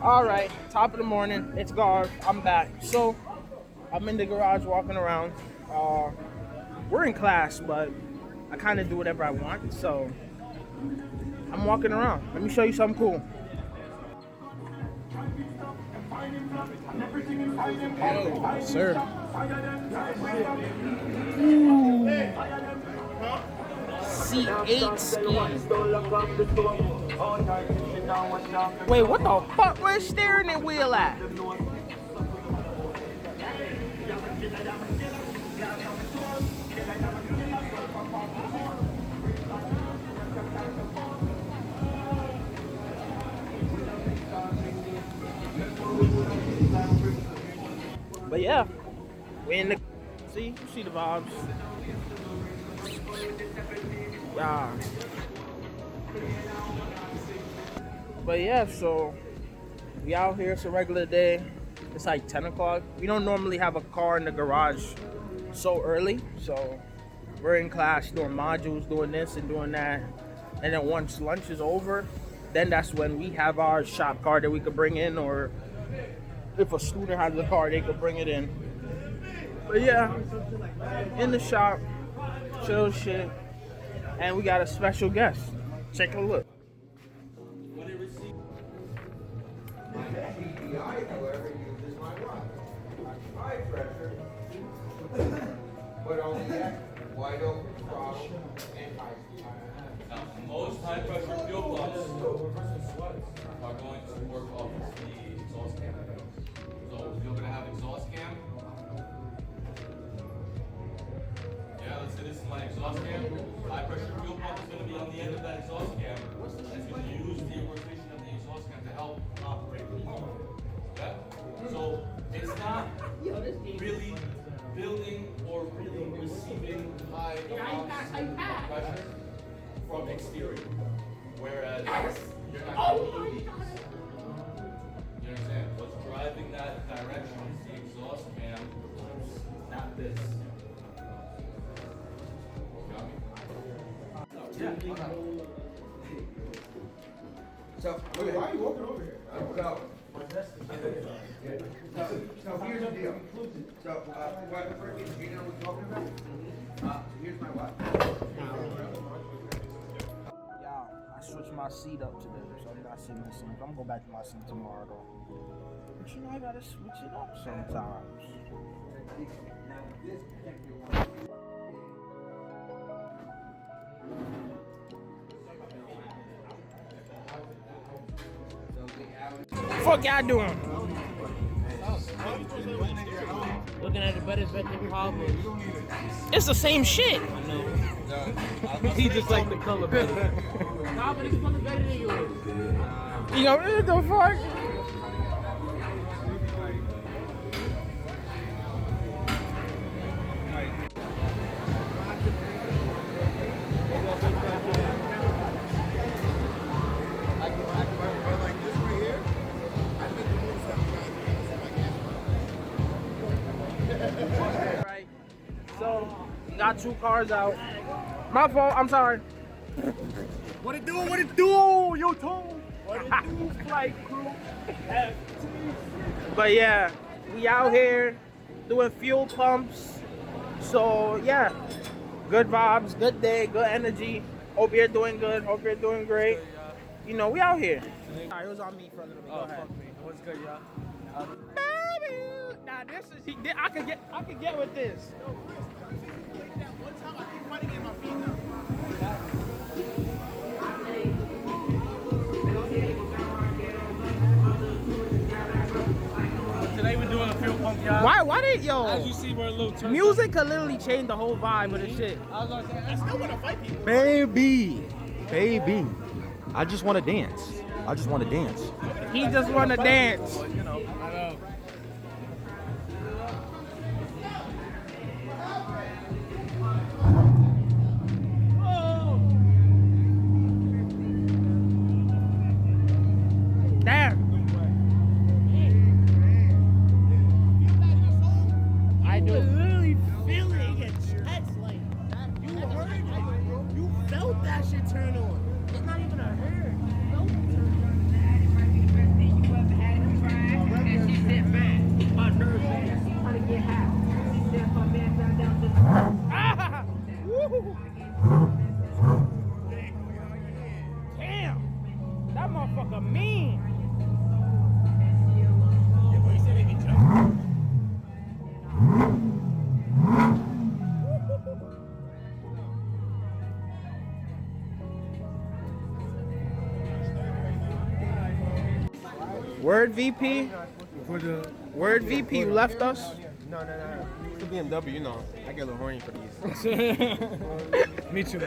All right, top of the morning. It's Garv. I'm back. So I'm in the garage walking around. We're in class, but I kind of do whatever I want. So I'm walking around. Let me show you something cool. Yo, sir. Ooh. C8 ski. Wait, what the fuck? Where's steering the wheel at? But yeah, we in the you see the vibes. Yeah. But yeah, so we out here. It's a regular day. It's like 10 o'clock. We don't normally have a car in the garage so early. So we're in class doing modules, doing this and doing that. And then once lunch is over, then that's when we have our shop car that we could bring in, or if a student has a car, they could bring it in. But yeah, in the shop, chill shit. And we got a special guest. Take a look. However, uses my watch. High pressure, but only at wide open throttle and high speed. Most high pressure fuel pumps are going to work off the exhaust cam. So you're going to have exhaust cam. Yeah, let's say this is my exhaust cam. High pressure fuel pump is going to be on the end of that exhaust cam. It's going to use the rotation of the exhaust cam to help operate the pump. Yeah? So it's not really building or really receiving high amounts of pressure from exterior. Whereas you're not going to use these. You understand? What's driving that direction is the exhaust cam, not this. Got me? Yeah. So, wait, why are you walking over here? So here's the deal. So, what you know what we're talking about? Here's my watch. Yeah, I switched my seat up today, so I'm not sitting in the same. I'm gonna go back to my seat tomorrow though. But you know I gotta switch it up sometimes. Fuck y'all doing? Looking at the better than problems. It's the same shit. He just like the color better. Nah, but it's color better than yours. You know what the fuck? Right. So, got 2 cars out. My fault, I'm sorry. What it do? What it do? Yo, Tom. What it do, flight crew? But yeah, we out here doing fuel pumps. So yeah, good vibes, good day, good energy. Hope you're doing good. Hope you're doing great. You know, we out here. Sorry, it was on me for a little bit. Go ahead. Fuck me. What's good, y'all? Baby, now this is I could get with this. Today we're doing a fuel pump, y'all. Why did As yo? you see, we're a little turned Music could literally change the whole vibe of the shit. I was gonna say, I still want to fight people. Baby, I just want to dance. I just want to dance. He just wanna dance. You know, I know. Damn. I do. Literally feel it in your chest, like you heard it. You felt that shit turn on. It's not even a hurt. You felt it turn on. motherfucker mean. Word VP? Word VP, you left us? No. It's a BMW, you know. I get a little horny for these. Me too.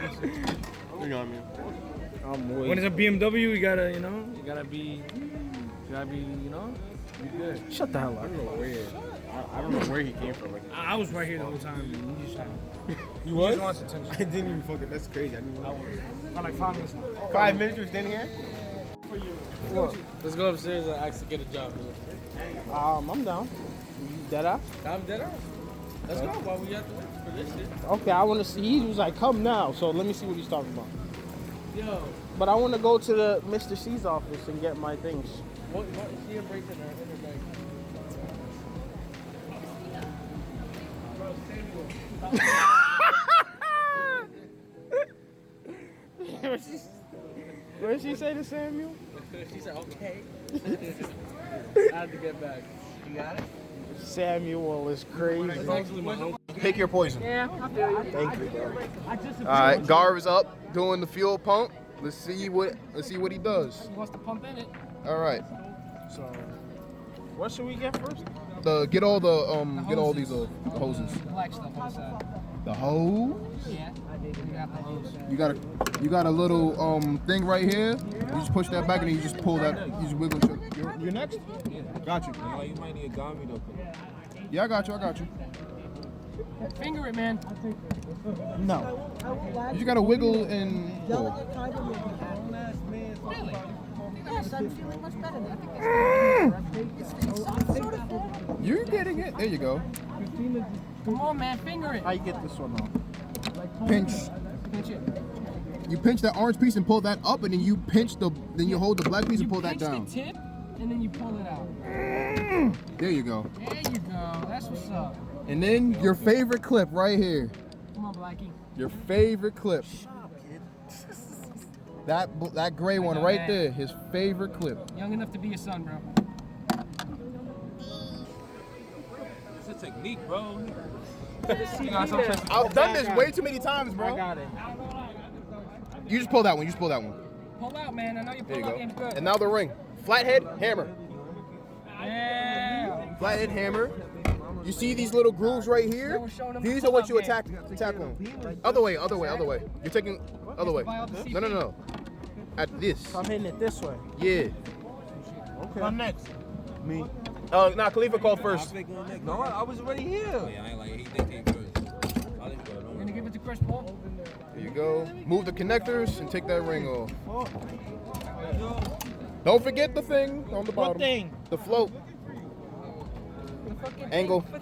You know what I mean? I'm waiting. When it's a BMW, you gotta be, be good. Shut the hell up. I don't know where. I don't know where he came from. Like, I was right here the whole time. Man. You just you was? just wants attention. I didn't even fucking. That's crazy. I didn't know. For like 5 minutes. 5 minutes you're standing here? Let's go upstairs and actually get a job. I'm down. You dead ass? I'm dead ass. Let's go while we have to wait for this shit. Okay, I want to see. He was like, come now. So let me see what he's talking about. Yo, But I want to go to the Mr. C's office and get my things. what is she breaking her bag? What did she say to Samuel? She said, okay. I had to get back. You got it? Samuel is crazy. It's actually my uncle. Pick your poison. Yeah, I feel you. Thank you, bro. Alright, Gar is up doing the fuel pump. Let's see what he does. He wants to pump in it. Alright. So, what should we get first? Get all these hoses. The black stuff on the side. The hose? Yeah. You got the hose. You got a little thing right here. You just push that back and then you just pull that. You just wiggle it. You're next? Yeah. Got you. You might need a gummy though. Yeah, I got you. Finger it, man. No. You just gotta wiggle and pull. Really? Yes, I'm feeling much better now. You're getting it. There you go. Come on, man. Finger it. How you get this one off? Pinch. Pinch it. You pinch that orange piece and pull that up, and then you you hold the black piece and pull that pinch down. the tip, and then you pull it out. There you go. There you go. That's what's up. And then your favorite clip right here. Come on, Blackie. Your favorite clip. That gray one right there. His favorite clip. Young enough to be your son, bro. It's a technique, bro. I've done this way too many times, bro. I got it. You just pull that one. Pull out, man. I know your There you pull out go. game's good. And now the ring. Flathead hammer. Yeah. Flathead hammer. You see these little grooves right here? These are what you attack on. Other way. You're taking other way. No. At this. I'm hitting it this way. Yeah. Okay. Come next. Me. Nah, Khalifa called first. No, I was already here. Yeah, I ain't like he came first. I'll let you go. You're gonna give it to Chris Paul? There you go. Move the connectors and take that ring off. Don't forget the thing on the bottom. What thing? The float. Angle. No.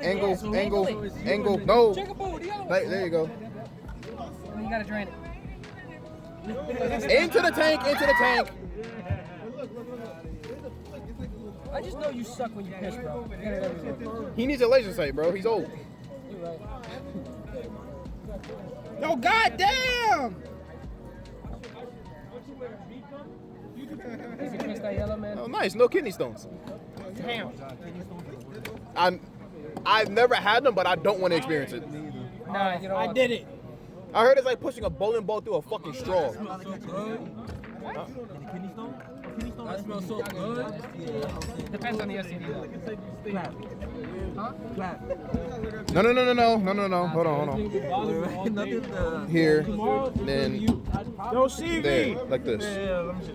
Chickaboom, the other one. There you go. And you gotta drain it. Into the tank. I just know you suck when you piss, bro. You get it everywhere. He needs a laser sight, bro. He's old. You're right. Yo, goddamn! Is it twist that yellow, man? Oh, nice. No kidney stones. Damn. I've never had them, but I don't want to experience it. Nah, you know I what? did it. I heard it's like pushing a bowling ball through a fucking straw. That smells so good. Depends on the STD. Huh? No. Hold on. Here, then Yo, CV. there, like this.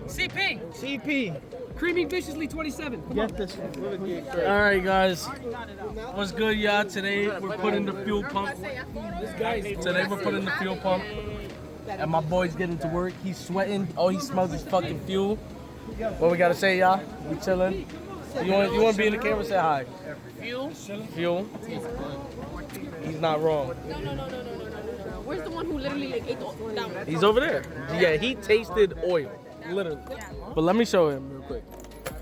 CP. CP. Creamy viciously 27. Come Get this one. All right, guys. What's good, y'all? Today we're putting the fuel pump. Today we're putting the fuel pump, and my boy's getting to work. He's sweating. Oh, he smells his fucking fuel. What we gotta say, y'all? We chilling. You want to be in the camera? Say hi. Fuel. He's not wrong. No. Where's the one who literally like ate that one? He's over there. Yeah, he tasted oil, literally. But let me show him real quick.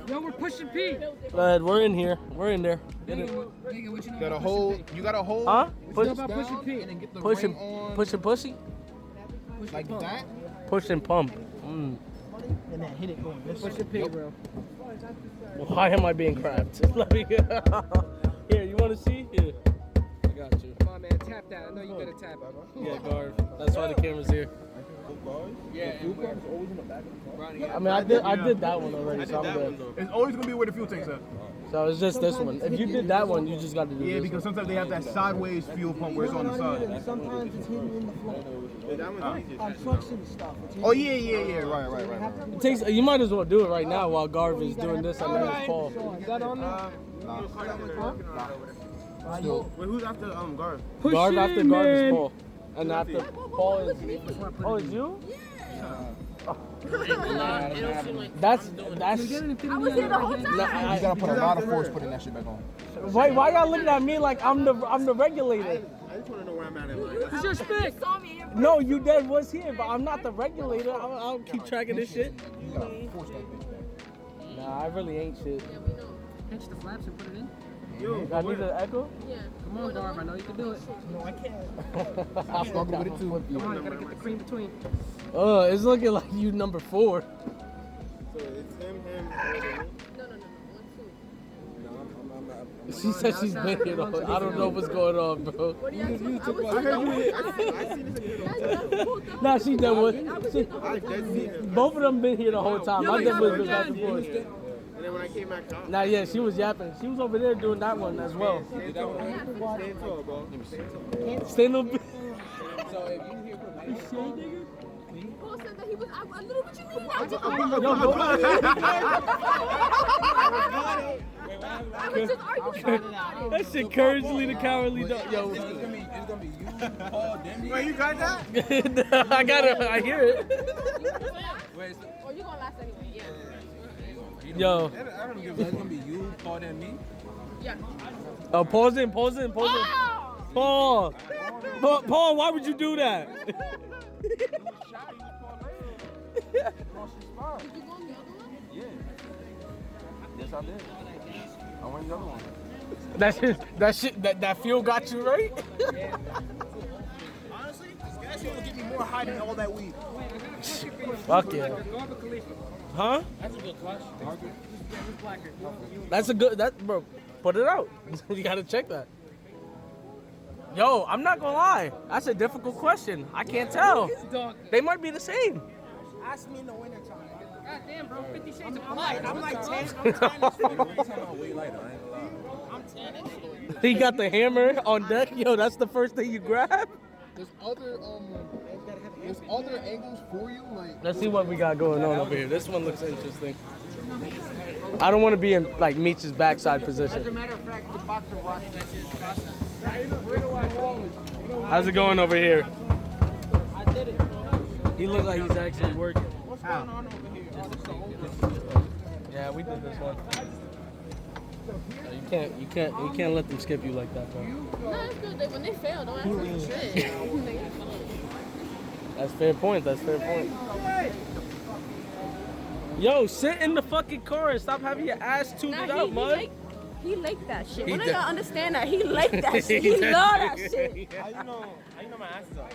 Yo, we're pushing P. Go ahead, we're in here. We're in there. Get it. You gotta hold. Huh? Push, down, and then get the push ring and on push and pussy. like that. Push and pump. And and then hit it going this way. What's your pick, bro? Why am I being crabbed? Let me. Here, you want to see? Here. I got you. Come on, man. Tap that. I know you gotta tap it, bro. Yeah, guard. That's why the camera's here. Yeah. I mean, I did that one already, so I'm good. It's always gonna be where the fuel tank's at. So it's just this one. If you did that one, you just got to do Yeah, this because one. sometimes they have that sideways fuel pump where it's on the side. Sometimes it's hidden in the floor. On trucks and stuff. Oh yeah. Right. It takes. You might as well do it right now while Garv is doing this and then it's Paul. Is that on there? Wait, who's after Garv? Garv after Garv is Paul, and after Paul is. Oh, it's you? That's. I was here the whole time. You gotta put a lot of force putting that shit back on. Why y'all looking at me like I'm the regulator? I just wanna know where I'm at in life. It's your spit. You saw me. No, you dead was here, but I'm not the regulator. I'll keep track of this shit. You gotta force that bitch back. Nah, I really ain't shit. Pinch the flaps and put it in. I need an echo? Yeah. Come on, Garb. I know you can do it. No, I can't. I'm struggling with it too. Come on, you gotta get the cream between. It's looking like you number 4. So it's him, No. 1, 2. She said she's been here. Though. I don't know what's going on, bro. What do you think? I was Nah, she done with. Both of them been here the whole time. I done with back and forth. And then when I came back out, Nah, yeah, she was yapping. She was over there doing that one as well. stand tall, bro. Stand up. So if you hear from Paul said that he was. I literally, what you mean? I just, I was just arguing about it. That shit couragely the cowardly dog. Yo, It's gonna be you, Paul, Demi. Wait, you got that? I got it. I hear it. Wait, Oh, you gonna last anyway? Yeah. Yo. I don't give a It's gonna be you, Paul, and me. Yeah. Oh, pause in. Oh! Paul, why would you do that? Did you go on the other one? Yes, I did. I went the other one. That fuel got you right? Honestly, this gas will get me more high than all that weed. Fuck yeah. Huh? That's a good clutch. That's a good, bro, put it out. You gotta check that. Yo, I'm not gonna lie. That's a difficult question. I can't tell. They might be the same. Ask me in the wintertime. God damn, bro. 50 Shades of Black. I'm like 10. Every time I way lighter, I ain't gonna lie. I'm 10 and shit. He got the hammer on deck. Yo, that's the first thing you grab. There's other angles for you, like. Let's see what we got going on over here. This one looks interesting. I don't want to be in like Meech's backside position. As a matter of fact, the box of rocks that shit is processed. How's it going over here? I did it. He looks like he's actually working. What's going on over here? Yeah, we did this one. You can't let them skip you like that, bro. No, it's good. When they fail, don't ask them shit. That's fair point. That's fair point. Yo, sit in the fucking car and stop having your ass tooted out, mud. He liked that shit. He When I did. gotta understand that, he liked that shit. He love that shit. How you know my ass is up?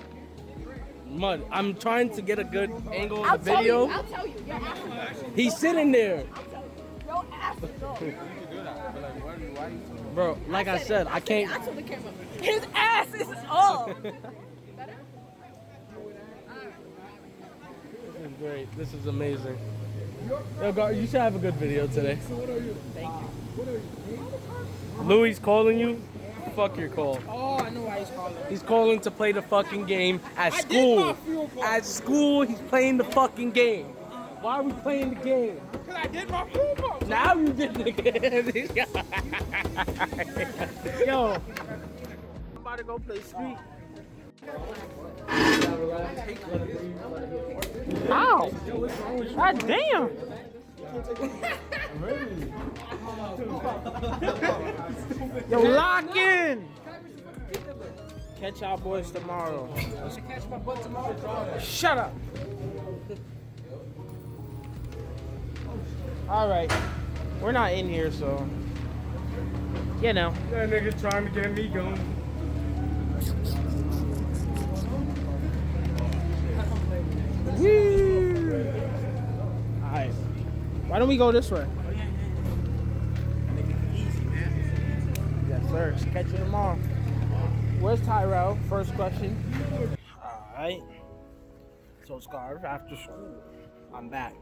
Mud, I'm trying to get a good angle I'll of the video. I'll tell you. Your ass is up. He's sitting there. I'll tell you. Your ass is up. Bro, like I said, I can't. I told the camera. His ass is up. Better? This is great. This is amazing. Yo, Gar, you should have a good video today. Thank you. Louis calling you? Fuck your call. Oh, I know why he's calling. He's calling to play the fucking game at school. At school, he's playing the fucking game. Why are we playing the game? Because I did my fuel pump. Now you did the game. Yo. I'm about to go play street. Ow. God damn. Yo, lock in. Catch y'all boys tomorrow. Catch my butt tomorrow. Shut up. All right, we're not in here, so you know. That nigga trying to get me going. All right. Why don't we go this way? Make it easy, man. Yes, sir. Catch you tomorrow. Where's Tyrell? First question. Alright. So Scarf, after school, I'm back.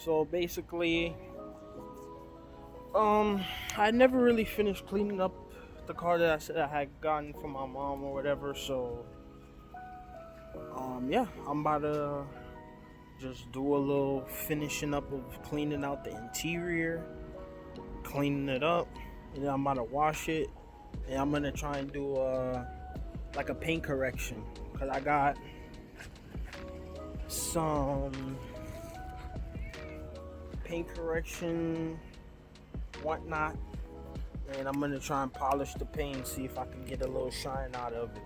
So basically, I never really finished cleaning up the car that I said I had gotten from my mom or whatever. So, yeah, I'm about to just do a little finishing up of cleaning out the interior, cleaning it up, and then I'm about to wash it, and I'm gonna try and do like a paint correction, cause I got some paint correction whatnot, and I'm gonna try and polish the paint, see if I can get a little shine out of it.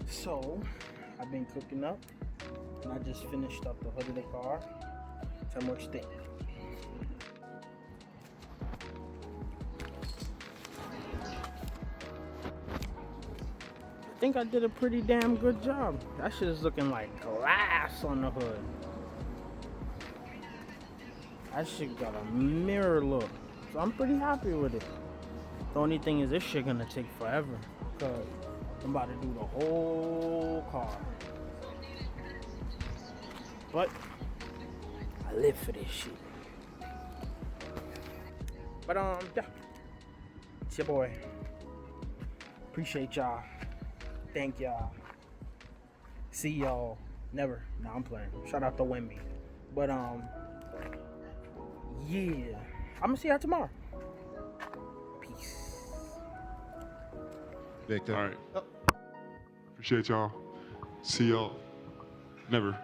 So, I've been cooking up, and I just finished up the hood of the car. Tell me what you think. I think I did a pretty damn good job. That shit is looking like glass on the hood. That shit got a mirror look, so I'm pretty happy with it. The only thing is this shit gonna take forever, cause I'm about to do the whole car. But I live for this shit. But yeah. It's your boy. Appreciate y'all. Thank y'all. See y'all. Never. No, I'm playing. Shout out to Wemby. But yeah. I'm gonna see y'all tomorrow. Peace. All right. Appreciate y'all. See y'all. Never.